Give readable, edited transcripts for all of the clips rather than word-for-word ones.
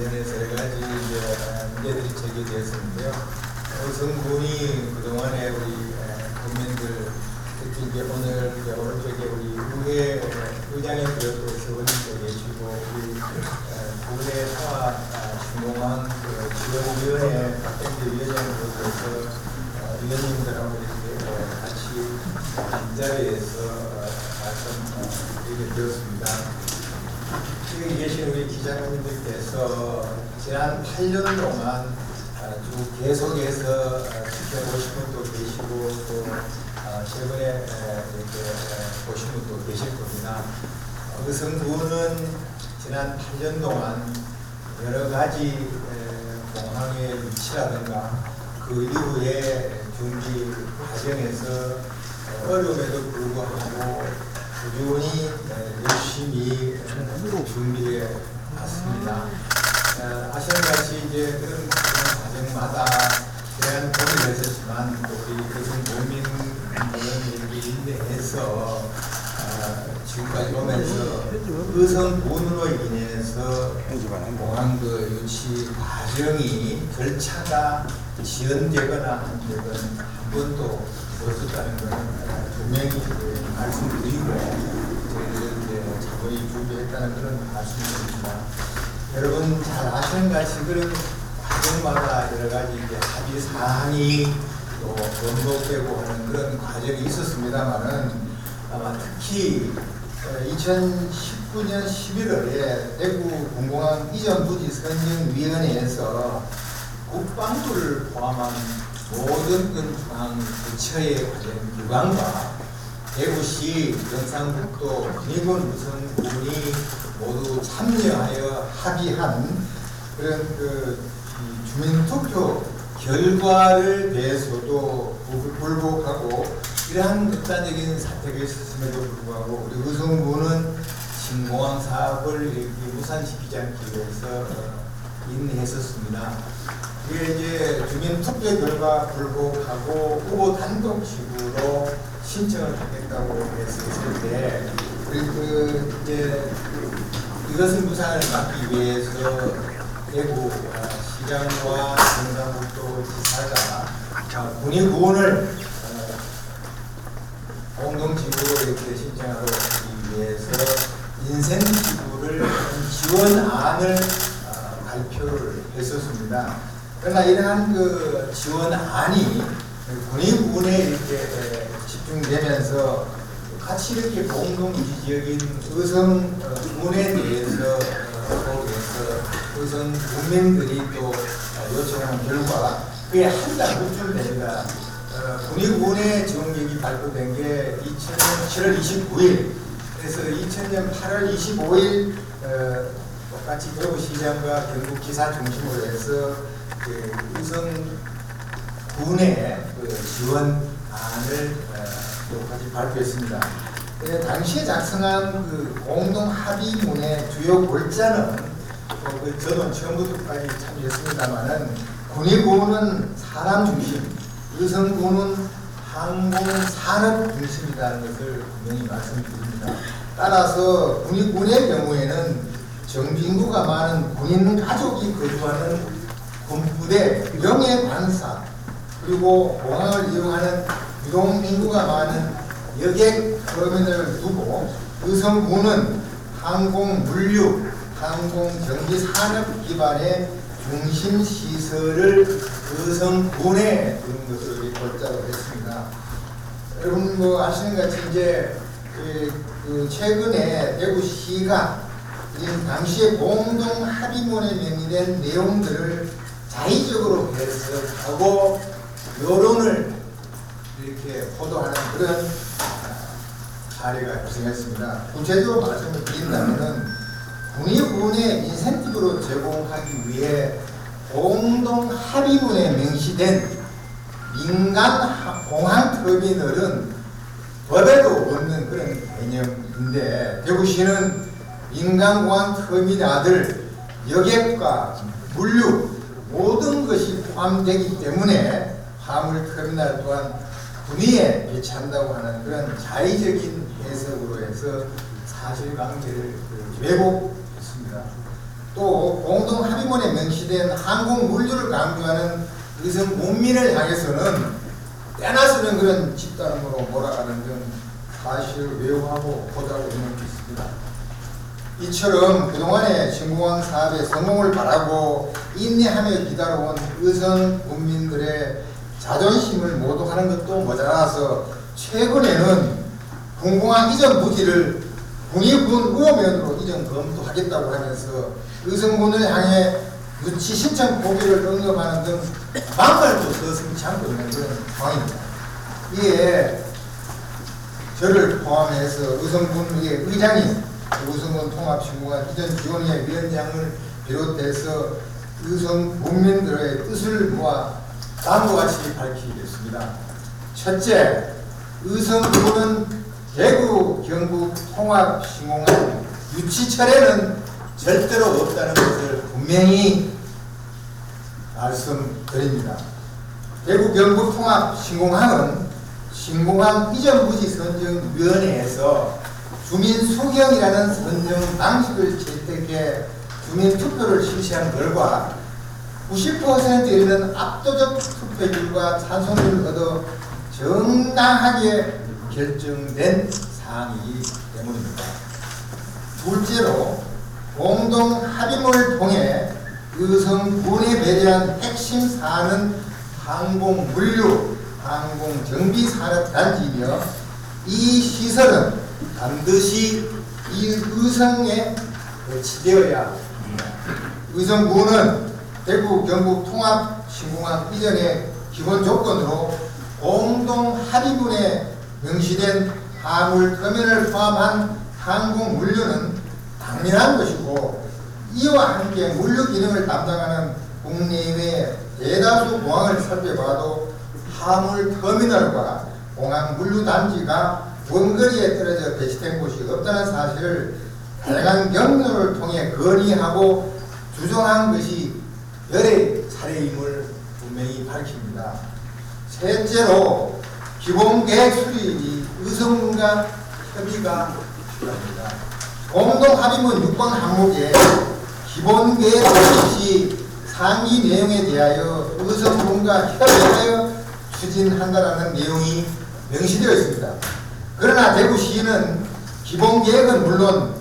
관련해서 여러 가지 문제들이 제기되었는데요. 우선군이 그동안에 우리 국민들, 특히 이제 오늘 오른쪽에 우리 의회 의장님 또 서원님도 계시고 우리 국내 사화 중공항 지원위원회 박경재 위원장님께서 위원님들하고 이렇게 같이 한 자리에서 말씀드리게 되었습니다. 여기 계신 우리 기자님들께서 지난 8년 동안 쭉 계속해서 지켜보신 분도 계시고 또 최근에 이렇게 보신 분도 계실 겁니다. 의성군은 지난 8년 동안 여러 가지 공항의 위치라든가 그 이후에 준비 과정에서 어려움에도 불구하고 꾸준히 열심히 준비해 왔습니다. 아시안같이 이제 그런 과정마다 대한 고민을 했었지만 우리 의성군민들은 이렇게 인내해서 지금까지 오면서 의성군으로 인해서 공항 그 유치 과정이 절차가 지연되거나 한 적은 한 번도 없었다는 것은 분명히 말씀드리고 저희들은 이제 자본이 준비했다는 그런 말씀드립니다. 여러분 잘 아시는 같이 그런 과정마다 여러 가지 이제 합의 사항이 또 변동되고 하는 그런 과정이 있었습니다만은 아마 특히 2019년 11월에 대구 공공항 이전 부지 선정위원회에서 국방부를 포함한 모든 중앙 부처의 관련 기관과 대구시, 경상북도, 군의군, 의성군이 모두 참여하여 합의한 그런 주민투표 결과를 대해서도 불복하고 이러한 극단적인 사태가 있었음에도 불구하고 우리 의성군은 신공항 사업을 이렇게 무산시키지 않기 위해서 인내했었습니다. 이게 이제 주민투표 결과 불복하고 후보 단독식으로 신청을 하겠다고 했을 때 이제 이것을 무산을 막기 위해서 대구 시장과 경상북도 지사가 군의군을 공동지구로 이렇게 신청하러 가기 위해서 인센티브를 지원안을 발표를 했었습니다. 그러나 이러한 그 지원안이 군의군에 이렇게 집중되면서 같이 이렇게 공동지적인 의성군에 대해서 의성 국민들이 또 요청한 결과 그게 한 달 후쯤 됩니다. 군의군의 지원계획이 발표된 게 2000년 7월 29일 그래서 2000년 8월 25일 똑같이 대구시장과 경북지사 중심으로 해서 의성군의 지원안을 똑같이 발표했습니다. 당시에 작성한 공동 합의문의 주요 골자는 저도 처음부터까지 참여했습니다만은 군의군은 사람 중심, 의성군은 항공산업 중심이라는 것을 분명히 말씀드립니다. 따라서 군의군의 경우에는 정비인구가 많은 군인 가족이 거주하는 군부대, 명예관사, 그리고 공항을 이용하는 유동인구가 많은 여객 터미널을 두고 의성군은 항공 물류, 항공 전기 산업 기반의 중심 시설을 의성군에 두는 것을 골자로 했습니다. 여러분 뭐 아시는 같이 이제 최근에 대구시가 당시에 공동 합의문에 명의된 내용들을 자의적으로 해석하고 여론을 이렇게 포도하는 그런 사례가 발생했습니다. 구체적으로 말씀을 드린다면 군의군의 인센티브로 제공하기 위해 공동 합의문에 명시된 민간 공항 터미널은 법에도 없는 그런 개념인데 대구시는 민간 공항 터미널들 여객과 물류 모든 것이 포함되기 때문에 화물 터미널 또한 군위에 배치한다고 하는 그런 자의적인 해석으로 해서 사실관계를 왜곡했습니다. 또 공동 합의문에 명시된 한국 물류를 강조하는 의성 문민을 향해서는 떼나서는 그런 집단으로 몰아가는 등 사실을 외우하고 보도하고 있는 게 있습니다. 이처럼 그동안의 신공항 사업의 성공을 바라고 인내하며 기다려온 의성 국민들의 자존심을 모독하는 것도 모자라서 최근에는 군공항 이전 부지를 군의군 의원면으로 이전 검토하겠다고 하면서 의성군을 향해 누치 신청 고비를 언급하는 등 막말도 서슴지 않고 있는 그런 상황입니다. 이에 저를 포함해서 의성군의 의장인 의성군 통합신공항 이전 지원회 위원장을 비롯해서 의성 국민들의 뜻을 모아 다음과 같이 밝히겠습니다. 첫째, 의성군은 대구 경북 통합신공항 유치철에는 절대로 없다는 것을 분명히 말씀드립니다. 대구 경북 통합신공항은 신공항 이전 부지 선정위원회에서 주민 수경이라는 선정 방식을 채택해 주민 투표를 실시한 결과 90%에 이르는 압도적 투표율과 찬성을 얻어 정당하게 결정된 사항이기 때문입니다. 둘째로 공동 합의문을 통해 의성군에 배려한 핵심 사안은 항공물류, 항공정비산업단지이며 이 시설은 반드시 이 의성에 배치되어야 합니다. 의성군은 대구 경북 통합신공항 이전의 기본 조건으로 공동 합의문에 명시된 화물터미널을 포함한 항공물류는 당연한 것이고 이와 함께 물류 기능을 담당하는 국내외 대다수 공항을 살펴봐도 화물터미널과 공항 물류단지가 원거리에 떨어져 배치된 곳이 없다는 사실을 다양한 경로를 통해 건의하고 주장한 것이 여러 차례임을 분명히 밝힙니다. 셋째로 기본계획 수립이 의성군과 협의가 필요합니다. 공동합의문 6번 항목에 기본계획 수립 상위 내용에 대하여 의성군과 협의하여 추진한다라는 내용이 명시되어 있습니다. 그러나 대구시는 기본계획은 물론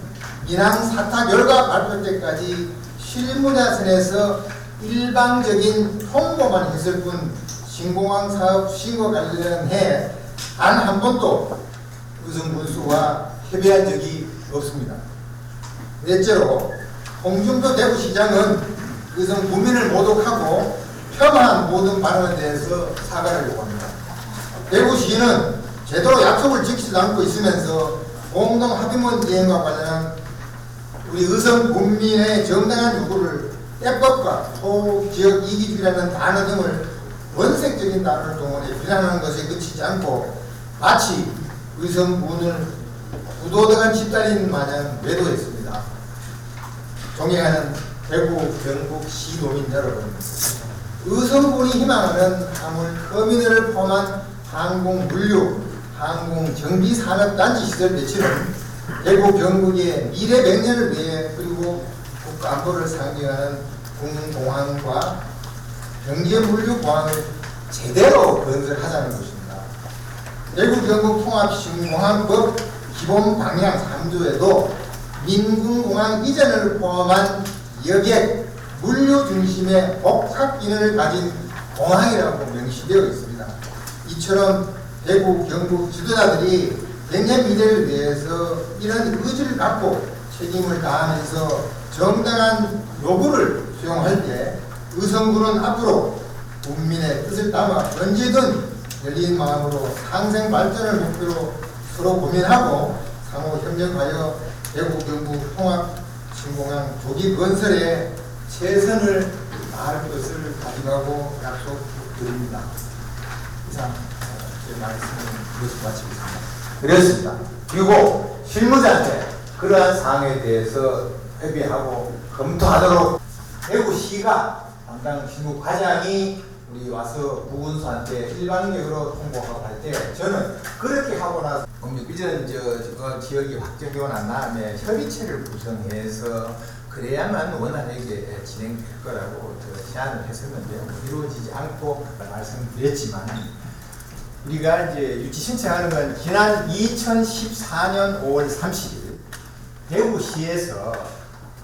민항 사타 결과 발표 때까지 실무자선에서 일방적인 홍보만 했을 뿐 신공항 사업 신고 관련해 단 한 번도 의성군수와 협의한 적이 없습니다. 넷째로 홍준표 대구시장은 의성 국민을 모독하고 폄하한 모든 발언에 대해서 사과를 요구합니다. 대구시는 제대로 약속을 지키지 않고 있으면서 공동 합의문 이행과 관련한 우리 의성 국민의 정당한 요구를 떼법과 소지역 이기주의라는 단어 등을 원색적인 단어를 동원해 비난하는 것에 그치지 않고 마치 의성군을 부도덕한 집단인 마냥 매도했습니다. 존경하는 대구 경북 시도민 여러분, 의성군이 희망하는 화물터미널을 포함한 항공물류, 항공정비산업단지 시설 배치는 대구 경북의 미래 100년을 위해 그리고 국가안보를 상징하는 공공항과 경제물류공항을 제대로 건설하자는 것입니다. 대구 경북 통합신공항법 기본 방향 3조에도 민군공항 이전을 포함한 여객, 물류 중심의 복합 기능을 가진 공항이라고 명시되어 있습니다. 이처럼 대구 경북 지도자들이 100년 미래를 위해서 이런 의지를 갖고 책임을 다하면서 정당한 요구를 수용할 때 의성군은 앞으로 국민의 뜻을 담아 언제든 열린 마음으로 상생 발전을 목표로 서로 고민하고 상호 협력하여 대구 경북 통합 신공항 조기 건설에 최선을 다할 것을 다짐하고 약속드립니다. 이상 제 말씀을 이것으로 마치겠습니다. 그렇습니다. 그리고 실무자한테 그러한 사항에 대해서 협의하고 검토하도록 대구시가 담당 실무과장이 우리 와서 부군수한테 일반적으로 통보하고 할 때 저는 그렇게 하고 나서 이전 지역이 확정되고 난 다음에 협의체를 구성해서 그래야만 원활하게 진행될 거라고 제안을 했었는데요. 이루어지지 않고 말씀드렸지만 우리가 이제 유치 신청하는 건 지난 2014년 5월 30일 대구시에서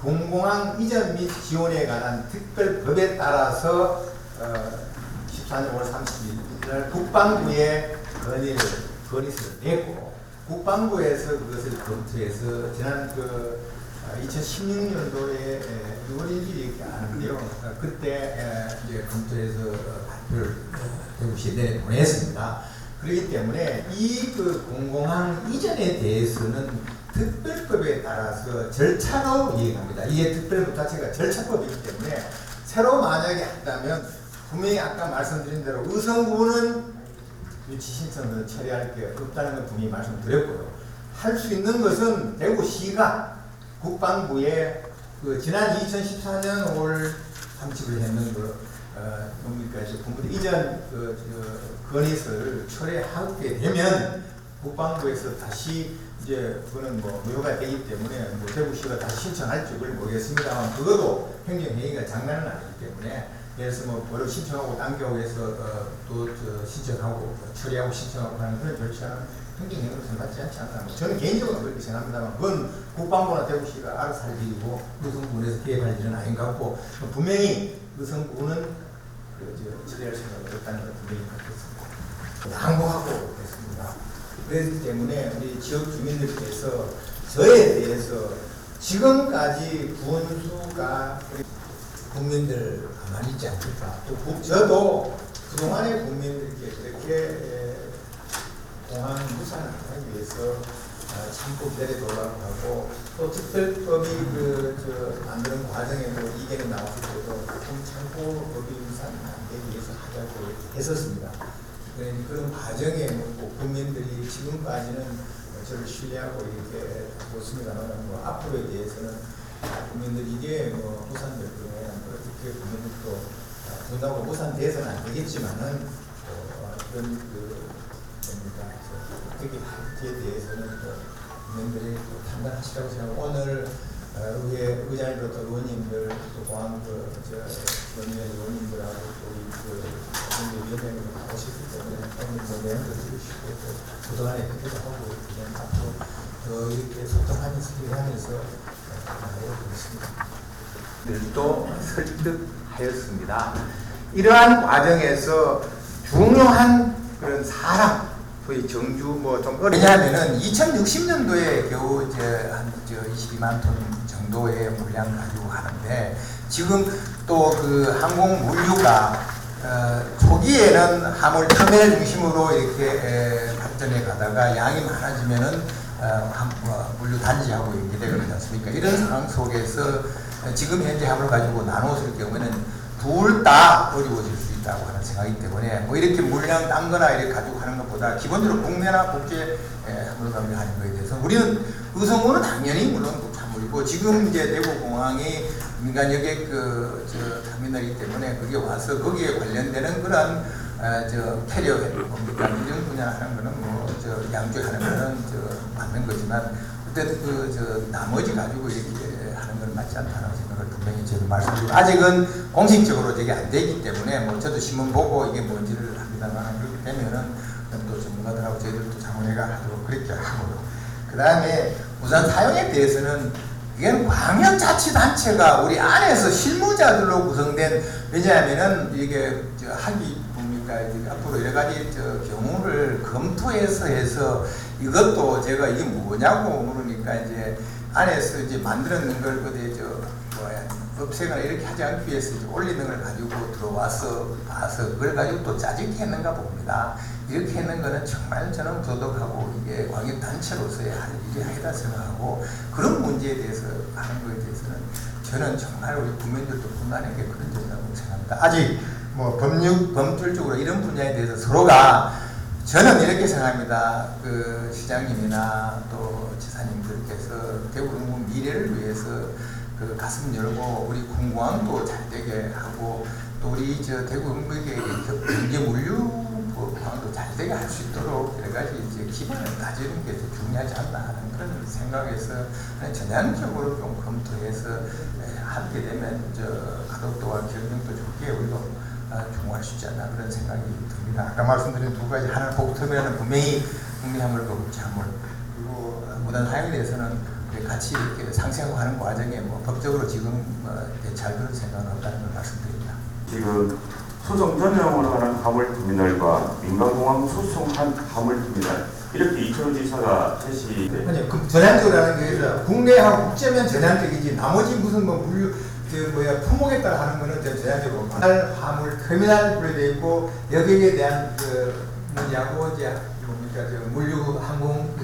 공공항 이전 및 지원에 관한 특별법에 따라서 14년 5월 30일 국방부에 건의서를 냈고 국방부에서 그것을 검토해서 지난 2016년도에 6월 1일이 아는데요. 그때 이제 검토해서 발표를 대구시에 내보냈습니다. 그렇기 때문에 이 공공항 이전에 대해서는 특별법에 따라서 절차로 이행합니다. 이게 특별법 자체가 절차법이기 때문에 새로 만약에 한다면 분명히 아까 말씀드린 대로 의성부는 유치 신청을 처리할 게 없다는 건 분명히 말씀드렸고요. 할 수 있는 것은 대구시가 국방부에 지난 2014년 5월 30일 했는 뭡니까 군부대 이전 건의서를 철회하게 되면 국방부에서 다시 이제 그거는 무효가 되기 때문에 대구시가 다시 신청할지를 모르겠습니다만 그것도 행정회의가 장난은 아니기 때문에 그래서 뭐를 신청하고 당겨오고 해서 또 신청하고 처리하고 신청하고 하는 그런 절차는 행정행위로 생각하지 않지 않나. 저는 개인적으로 그렇게 생각합니다만 그건 국방부나 대구시가 알아서 할 일이고 의성부에서 개입할 일은 아닌 것 같고 분명히 의성부는 처리할 생각이 없다는 걸 분명히 갖겠습니다. 양보하고 있습니다. 그렇기 때문에 우리 지역 주민들께서 저에 대해서 지금까지 군수가 국민들 가만히 있지 않을까. 또 저도 그동안의 국민들께 그렇게 공항 무산을 하기 위해서 참고 내려도라고 하고 또 특별법이 만드는 과정에도 이견이 나왔을 때도 좀 참고 법이 무산 안 되기 위해서 하자고 했었습니다. 그런 과정에 국민들이 지금까지는 저를 신뢰하고 이렇게 보습니다만 앞으로에 대해서는 국민들이 이게 무산될 경우에 어떻게 국민들도 분하고 무산돼서는 안 되겠지만은 그런 어떻게 할지에 대해서는 국민들이 판단하시라고 생각하고 오늘 우리의 의장을 비롯한 의원님들 또 공항 의원님들하고 우리 위원장님들 나오셨기 때문에 오늘 내용도 들으시고 또 그동안에 그렇게 하고 앞으로 더 이렇게 소통하면서 일하면서 들도 설득하였습니다. 이러한 과정에서 중요한 그런 사람, 거의 정주 좀 왜냐하면은 2060년도에 겨우 한 22만 톤 정도의 물량 가지고 하는데 지금 또 항공 물류가 초기에는 화물 터미널 중심으로 이렇게 발전해 가다가 양이 많아지면은 물류 단지하고 연계되거든요 않습니까? 이런 상황 속에서 지금 현재 화물을 가지고 나누었을 경우에는 둘 다 어려워질 수 있다고 하는 생각이기 때문에 이렇게 물량 딴 거나 이렇게 가지고 하는 것보다 기본적으로 국내나 국제 화물 가는 거에 대해서 우리는 의성부는 당연히 물론 화물이고 지금 이제 대구공항이 민간 여객 터미널이기 때문에 그게 와서 거기에 관련되는 그런 캐리어 뭡니까 이런 분야 하는 거는 양쪽 하는 거는 맞는 거지만 어쨌든 나머지 가지고 이렇게 하는 건 맞지 않다는 생각을 분명히 저도 말씀드리고 아직은 공식적으로 저게 안 되기 때문에 저도 신문 보고 이게 뭔지를 합니다만 그렇게 되면은 또 전문가들하고 저희들도 자문회가 하도록 그렇게 하고요. 그 다음에 우선 사용에 대해서는 이게 광역자치단체가 우리 안에서 실무자들로 구성된 왜냐하면은 이게 학위 앞으로 여러 가지 경우를 검토해서 해서 이것도 제가 이게 뭐냐고 물으니까 이제 안에서 이제 만들었는 걸 없애거나 이렇게 하지 않기 위해서 이제 올리는 걸 가지고 들어와서 봐서 그걸 가지고 또 짜집게 했는가 봅니다. 이렇게 했는 거는 정말 저는 부도덕하고 이게 광역단체로서의 할 일이 아니다 생각하고 그런 문제에 대해서 하는 거에 대해서는 저는 정말 우리 국민들도 분간하게 그런 점이라고 생각합니다. 아직 법률적으로 이런 분야에 대해서 서로가 저는 이렇게 생각합니다. 시장님이나 또 지사님들께서 대구공항 미래를 위해서 가슴 열고 우리 공공항도 잘 되게 하고 또 우리 저 대구 경북의 경제 물류 방도 잘 되게 할 수 있도록 여러 가지 이제 기반을 다지는 게 더 중요하지 않나 하는 그런 생각에서 전향적으로 좀 검토해서 하게 되면 저 가덕도와 경영도 좋게 우리도 중화할 수 있지 않나 그런 생각이 듭니다. 아까 말씀드린 두 가지 하나를 보고 들으면 분명히 국리화물과 국제화물 그리고 무단 사용에 대해서는 같이 이렇게 상생하는 과정에 뭐 법적으로 지금 대처할 그런 생각은 없다는 걸 말씀드립니다. 지금 수송 전용으로 하는 화물터미널과 민간공항 수송한 화물터미널 이렇게 이철호 지사가 제시돼. 아니요, 그 전향적으로 하는 게 아니라 국내하고 국제면 전향적이지 나머지 무슨 뭐 물류 품목에 따라 하는 거는 전향적으로 화물 터미널 분류되어 있고 여기에 대한 그 뭐냐고 이제 뭡니까 저 물류 항공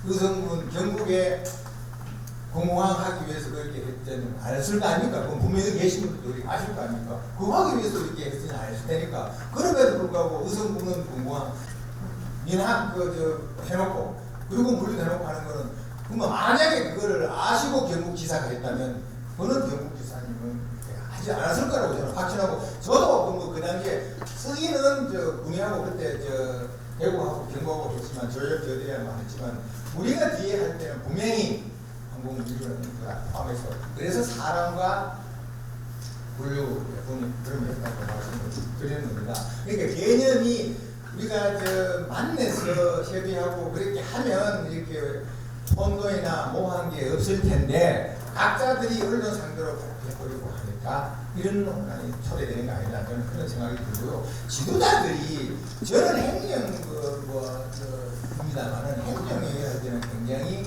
의성군 경북에 공항 하기 위해서 그렇게 했더니 알았을 거 아닙니까? 그건 분명히 계신 분들이 아실 거 아닙니까? 그거 하기 위해서 이렇게 했더니 알았을 테니까 그럼에도 불구하고 의성군은 공항 민항 해놓고 그리고 물류 해놓고 하는 거는 그러면 만약에 그거를 아시고 경북지사가 했다면 그거는 경북지사님은 하지 않았을 거라고 저는 확신하고 저도 그 당시에 쓰기는 군의하고 그때 대구하고 경북하고 했지만 저희랑 했지만 우리가 뒤에 할 때는 분명히 항공물류라는 걸 포함해서 그래서 사람과 물류 그런 했다고 말씀을 드리는 겁니다. 그러니까 개념이 우리가 만나서 협의하고 그렇게 하면 이렇게 혼돈이나 모호한 게 없을 텐데 각자들이 언론 상대로 해버리고 하니까 이런 논란이 초래되는 거 아니냐 저는 그런 생각이 들고요. 지도자들이 저는 행정 입니다만은 행정에 할 때는 굉장히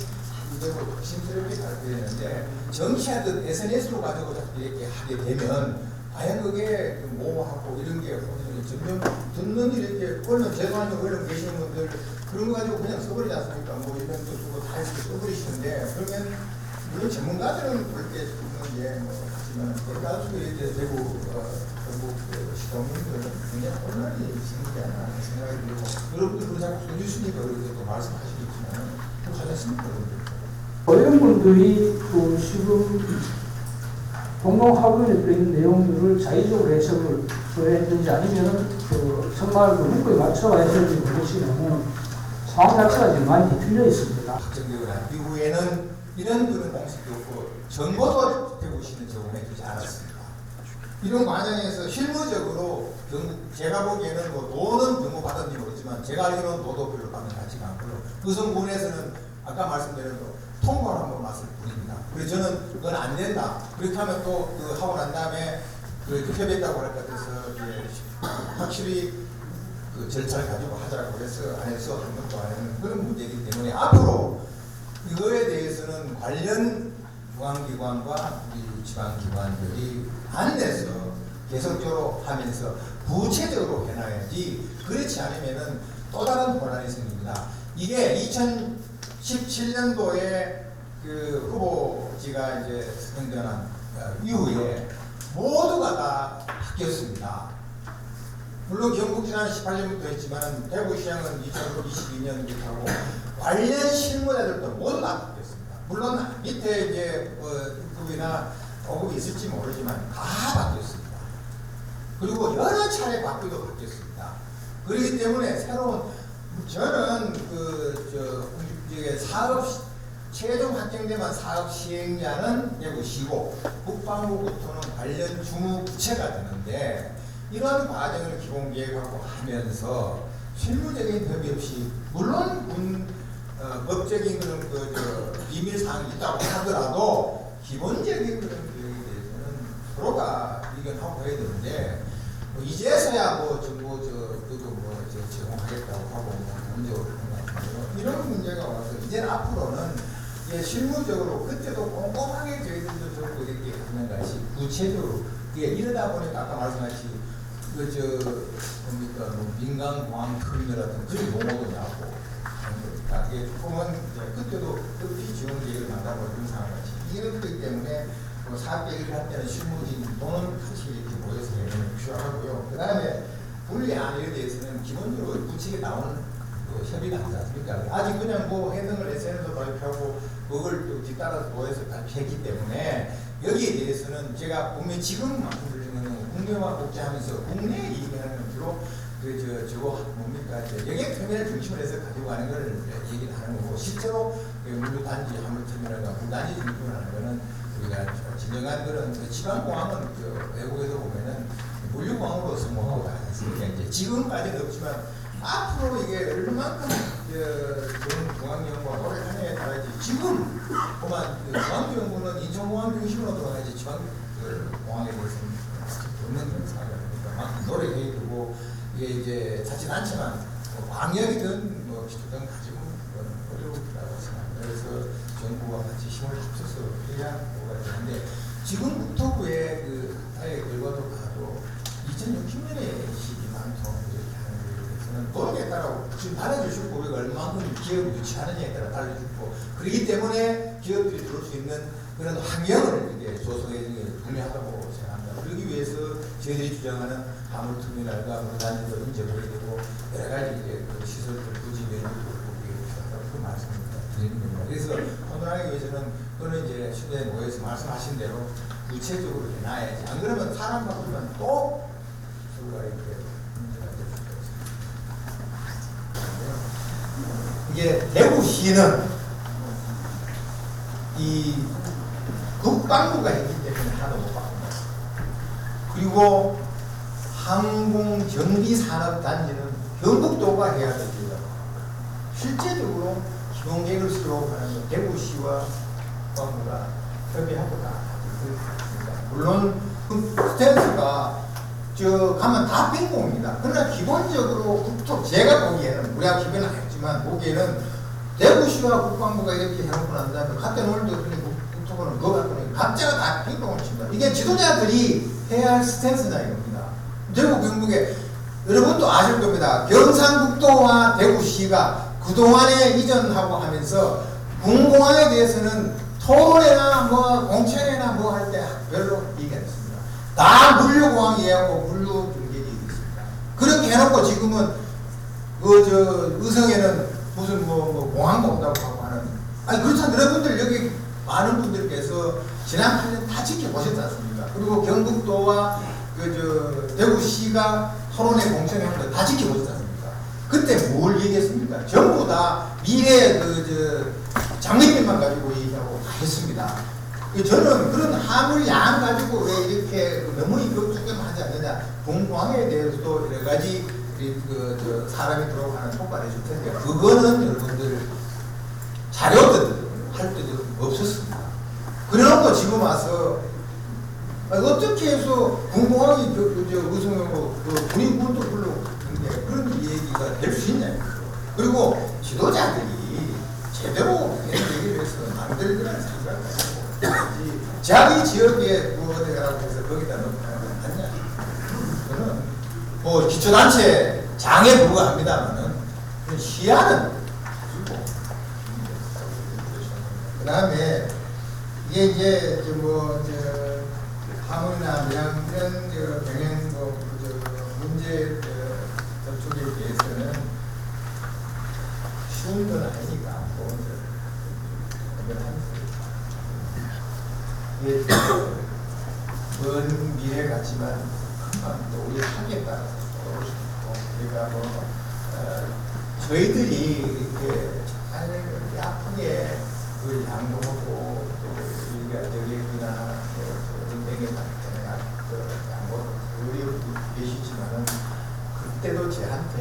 조심스럽게 발표했는데 정치하듯 SNS로 가지고 이렇게 하게 되면 과연 그게 모호하고 이런 게 점점 듣는 이렇게 언론 제도하는 언론 계시는 분들 그런 거 가지고 그냥 써버리지 않습니까? 뭐 이런 거 쓰고 다 이렇게 써버리시는데 그러면 물론 전문가들은 그렇게 쓰는 게뭐 하지만 대다수 이렇게 되고 결국 시도민들은 굉장히 혼란이 있는 게 아니라 하는 생각이 들고 여러분들 그 자꾸 손주시니까 그렇게 또 말씀하시겠지만 그렇지 않습니까? 어떤 분들이 지금 공동합의에 들어있는 내용들을 자의적으로 해석을 했는지 아니면 정말 문구에 맞춰가 해석이 되시면 상황 자체가 지금 많이 틀려 있습니다. 확정되고 난 이후에는 이런 그런 공식도 없고 정보도 대구시는 제공해 주지 않았습니다. 이런 과정에서 실무적으로 제가 보기에는 뭐 돈은 정보 받았는지 모르지만 제가 알기로는 도도 별로 받는 것 같지가 않고요. 의성군에서는 아까 말씀드린 거 통보를 한번 맞을 뿐입니다. 그래서 저는 그건 안 된다. 그렇게 하면 또 하고 난 다음에 협의했다고 할 것 같아서 확실히 절차를 가지고 하자라고 해서 안 해서 한 것도 아니는 그런 문제이기 때문에 앞으로 이거에 대해서는 관련 중앙기관과 우리 지방기관들이 안내서 계속적으로 하면서 구체적으로 해놔야지 그렇지 않으면은 또 다른 혼란이 생깁니다. 이게 2017년도에 그 후보지가 이제 선정한 이후에 모두가 다 바뀌었습니다. 물론 경북지사는 18년부터 했지만 대구시장은 2022년부터 하고 관련 실무자들도 모두 다 바뀌었습니다. 물론 밑에 이제 급이나 5급이 있을지 모르지만 다 바뀌었습니다. 그리고 여러 차례 바뀌도 바뀌었습니다. 그렇기 때문에 새로운 저는 사업 최종 확정되면 사업 시행자는 대구시고 국방부부터는 관련 주무부처가 되는데 이러한 과정을 기본 계획하고 하면서 실무적인 협의 없이 물론 법적인 그런 비밀 사항이 있다고 하더라도 기본적인 그런 계획에 대해서는 서로가 의견하고 해야 되는데 이제서야 정부 제공하겠다고 하고 문제가 그런 것 같아요. 이런 문제가 와서 이제는 앞으로는 실무적으로 그때도 꼼꼼하게 저희들도 적고 이렇게 하는 것이 구체적으로 이러다 보니까 아까 말씀하신 민간 공항 터미널 그런 용어도 나오고 이게 조금은 그때도 급히 지원 계획을 만들고 이런 상황같이 이런 거기 때문에 사업 계획을 할 때는 실무진 또는 같이 이렇게 모여서 해내는 필요하고요. 그 다음에 분리안에 대해서는 기본적으로 구체에 나오는 협의가 하지 않습니까? 아직 그냥 해석을 SNS로 발표하고 그걸 또 뒤따라서 도에서 발표했기 때문에 여기에 대해서는 제가 분명히 지금 말씀드리는 건 국내와 복제하면서 국내 이익하는 주로 저거 뭡니까 영역 터미널 중심으로 해서 가지고 가는 걸 얘기를 하는 거고 실제로 물류단지 화물터미널과 물단지 중심으로 하는 거는 우리가 진정한 그런 지방공항은 외국에서 보면은 물류공항으로 성공하고 가지 않습니까? 이제 지금까지는 없지만 앞으로 이게 얼마만큼 중앙연구가 오래 하냐에 따라지 지금 보면 중앙연구는 인천공항 중심으로 돌아가야지 지방 공항에 대해서는 없는 그런 상황이니까 막 노력해야 되고 이게 이제 자칫않지만 광역이든 뭐 기초등 가지고 어려울거라고 생각합니다. 그래서 정부와 같이 힘을 합쳐서 해야 뭐가 되는데 지금 국토부의 그 아예 결과도 봐도 2060년에 22만 톤 이렇게 하는 거에 대해서는 노력에 따라 지금 달라주실 고객가 얼마만큼 기업을 유치하느냐에 따라 달라주고 그렇기 때문에 기업들이 들어올 수 있는 그런 환경을 이제 조성해 주는 게 중요하다고 생각합니다. 그러기 위해서 저희들이 주장하는 화물터미널과 물단지도 인접해야 되고 여러 가지 이제 그 시설들 부지 면적도 필요하다고 그 말씀을 드리는 겁니다. 그래서 혼돈하기 위해서는 그거는 이제 실내에 모여서 말씀하신 대로 구체적으로 해놔야지. 안 그러면 사람 바꾸면 또 서로가 이렇게 문제가 될 수가 있습니다. 이게 대구시는 이 국방부가 있기 때문에 하나도 못 바꿉니다. 그리고 항공정비산업단지는 경북도가 해야 됩니다. 실제적으로 기본계획을 수록하는 건 대구시와 국방부가 협의하고 다 하고 있습니다. 물론 스탠스가 가면 다 빈공입니다. 그러나 기본적으로 제가 보기에는 우리가 기변은 했지만 보기에는 대구시와 국방부가 이렇게 해놓고 난 다음에 갖다 놓을 때 국토부는 그거 갖고는 각자가 다 빈공을 칩니다. 이게 지도자들이 해야 할 스탠스다 이겁니다. 대구 경북에 여러분도 아실 겁니다. 경상북도와 대구시가 그동안에 이전하고 하면서 군공항에 대해서는 토론회나 뭐 공청회나 뭐 할 때 별로 얘기 안 했습니다. 다 물류공항이하고 물류 경계지 있습니다. 그렇게 해놓고 지금은 의성에는 무슨 뭐 공항도 온다고 하고 하는 아니 그렇잖아요. 여러분들 여기 많은 분들께서 지난 8년 다 지켜보셨지 않습니까? 그리고 경북도와 대구시가 토론회 공청회 하는 거 다 지켜보셨지 않습니까? 그때 뭘 얘기했습니까? 전부 다 미래 장밋빛만 가지고 얘기하고 다 했습니다. 저는 그런 화물 양 가지고 왜 이렇게 너무 이것저것 하지 않느냐. 공항에 대해서도 여러 가지 사람이 들어가는 효과를 줄 텐데 그거는 여러분들 자료들 할 때도 없었습니다. 그래놓고 지금 와서 어떻게 해서 공공항이 의성하고 군인군도 불러오는데 그런 얘기가 될 수 있냐. 그리고 지도자들이 제대로 얘기를 해서 만들기라는 생각을 가지고 자기 지역에 무엇이라고 해서 거기다 넣는 건 아니냐. 저는 뭐 기초단체 장에 불과합니다만은 시야는 가지고 그 다음에 이게 이제 화물이나 이런 병행 문제 접촉에 대해서는 쉬운 건 아니니까 이게 먼 미래 같지만 또 우리 학에 따라서 우리가 저희들이 이렇게 잘 아프게 그걸 양보하고 또 우리가 저기나 은행에 양보 우리 계시지만은 그때도 저한테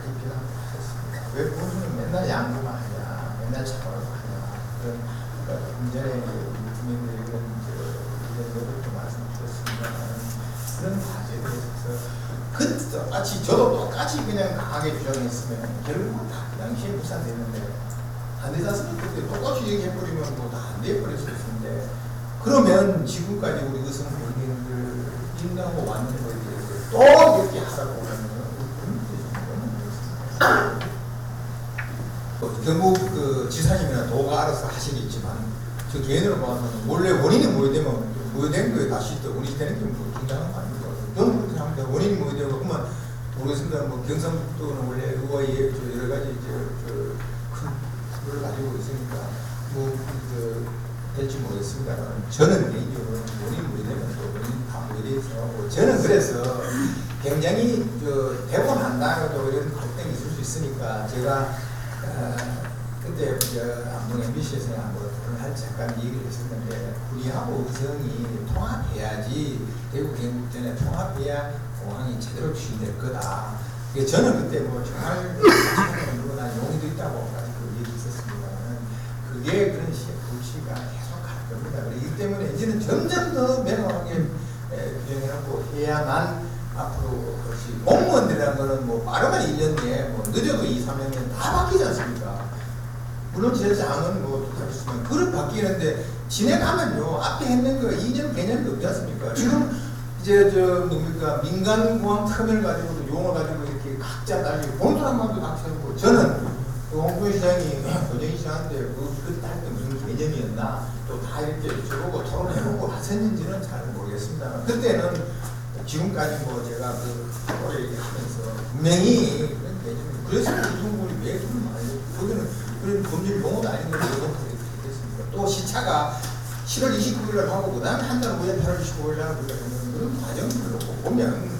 이렇게 하셨습니다. 왜 부모님은 맨날 양보만 하냐, 맨날 참아만 하냐. 그런 문제에 국민들이 이런 것도 말씀드렸습니다만 그런 과제들에 있어서 똑같이 저도 똑같이 그냥 강하게 주장했으면 결국 다 그 당시에 무산됐는데 안 되지 않습니까? 그때 똑같이 얘기해버리면 뭐 다 안 돼버릴 수 있는데 그러면 지금까지 우리 의성 국민들 인나고 왔는 거에 대해서 또 이렇게 하라고 하면 경북 지사님이나 도가 알아서 하시겠지만 저 개인으로 봐서는 원래 원인이 모여되면 모여된 거에 다시 또 원인이 되는 게 뭐 굉장한 거 아닙니까? 저는 그렇게 합니다. 원인이 모여되고 그러면 모르겠습니다. 뭐 경상북도는 원래 의거에 여러 가지 큰 걸 가지고 있으니까 뭐 될지 모르겠습니다만 저는 개인적으로 본인 모의되면 또 본인 다 모의되고 저는 그래서 굉장히 대본 한다고도 이런 갈등이 있을 수 있으니까 제가 그때 한번 MBC에서 한번 할 잠깐 얘기를 했었는데 우리하고 의성이 통합해야지 대구 경북전에 통합해야 공항이 제대로 추진될 거다. 저는 그때 뭐 정말 누구나 용의도 있다고 가지고 얘기했었습니다만 그게 그런 불씨가 계속 갈 겁니다. 그렇기 때문에 이제는 점점 더 명확하게 규정해놓고 해야만 앞으로 그것이 공무원들이라는 거는 뭐 빠르면 1년 뒤에 뭐 늦어도 2, 3년이면 다 바뀌지 않습니까? 물론 제장은 뭐 있으면 그릇 바뀌는데 진행하면요 앞에 했는 거 2년 개념도 없지 않습니까? 지금 이제 뭡니까 민간공항 터미널 가지고도 용어 가지고 이렇게 각자 달리 본 사람만도 닥쳐놓고 저는 홍준표 시장이 도정희 시장한테 그때 무슨 개념이었나 또 다 이렇게 저보고 토론해보고 하셨는지는 잘 모르겠습니다만 그때는 지금까지 뭐 제가 오래 얘기하면서 분명히 그런 개념이 그래서 우승군이 왜 그런 말이에요? 거기는 그런 법률 용어도 아닌 걸 그렇게 됐습니다. 또 시차가 7월 29일 날 하고 그 다음에 한 달 후에 8월 15일 날 우리가 그런 과정들로 보면